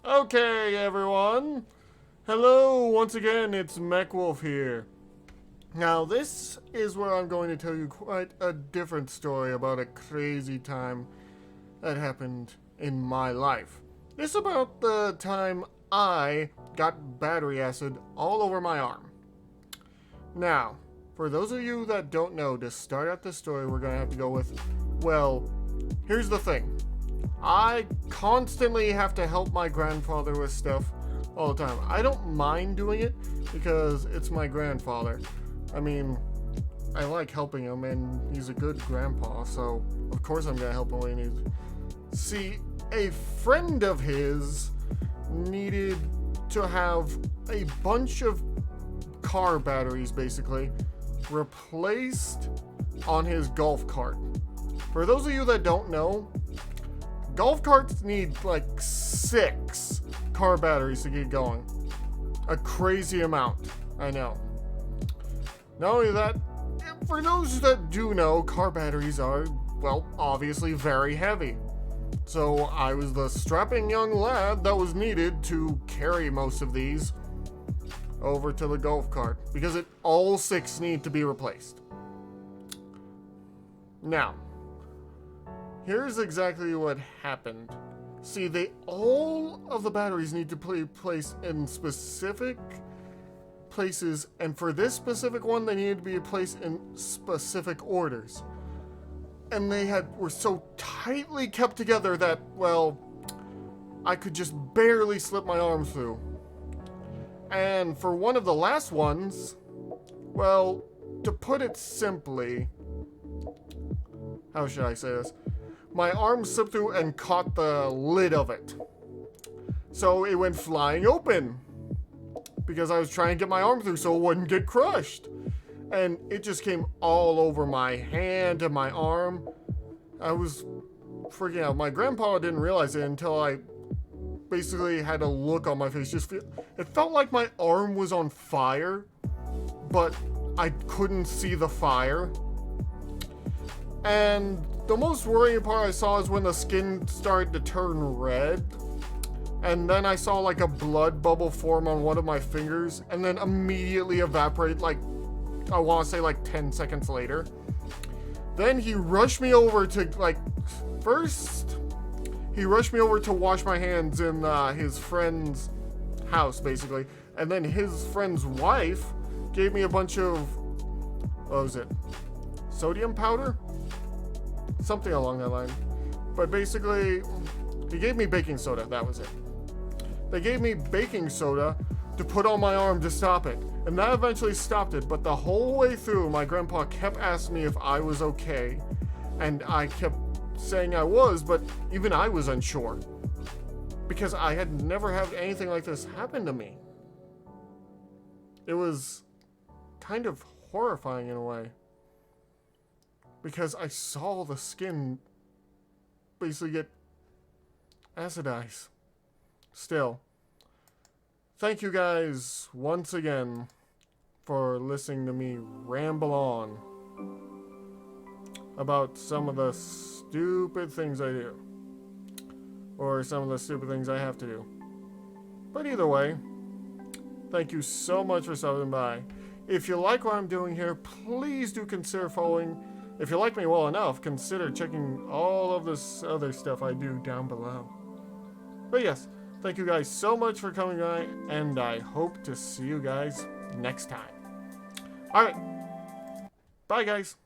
Okay, everyone. Hello, once again, it's MechWolf here. Now, this is where I'm going to tell you quite a different story about a crazy time that happened in my life. This is about the time I got battery acid all over my arm. Now, for those of you that don't know, to start out this story, we're going to have to go with, well, here's the thing. I constantly have to help my grandfather with stuff all the time. I don't mind doing it because it's my grandfather. I mean, I like helping him and he's a good grandpa, so of course I'm gonna help him when he needs. See, a friend of his needed to have a bunch of car batteries basically replaced on his golf cart. For those of you that don't know, golf carts need like 6 car batteries to get going. A crazy amount, I know. Not only that, for those that do know, car batteries are, well, obviously very heavy. So I was the strapping young lad that was needed to carry most of these over to the golf cart because all 6 need to be replaced. Now, here's exactly what happened. See, all of the batteries need to be placed in specific places, and for this specific one, they needed to be placed in specific orders. And they were so tightly kept together that, well, I could just barely slip my arm through. And for one of the last ones, well, to put it simply, how should I say this? My arm slipped through and caught the lid of it. So it went flying open because I was trying to get my arm through so it wouldn't get crushed. And it just came all over my hand and my arm. I was freaking out. My grandpa didn't realize it until I basically had a look on my face. It felt like my arm was on fire, but I couldn't see the fire. And the most worrying part I saw is when the skin started to turn red. And then I saw like a blood bubble form on one of my fingers and then immediately evaporate like, I want to say like 10 seconds later. Then he rushed me over to first he rushed me over to wash my hands in his friend's house basically. And then his friend's wife gave me a bunch of, what was it? Sodium powder? Something along that line. But basically, he gave me baking soda. That was it. They gave me baking soda to put on my arm to stop it. And that eventually stopped it. But the whole way through, my grandpa kept asking me if I was okay. And I kept saying I was, but even I was unsure. Because I had never had anything like this happen to me. It was kind of horrifying in a way. Because I saw the skin basically get acidized. Still, thank you guys once again for listening to me ramble on about some of the stupid things I do. Or some of the stupid things I have to do. But either way, thank you so much for stopping by. If you like what I'm doing here, please do consider following. If you like me well enough, consider checking all of this other stuff I do down below. But yes, thank you guys so much for coming by, and I hope to see you guys next time. Alright, bye guys.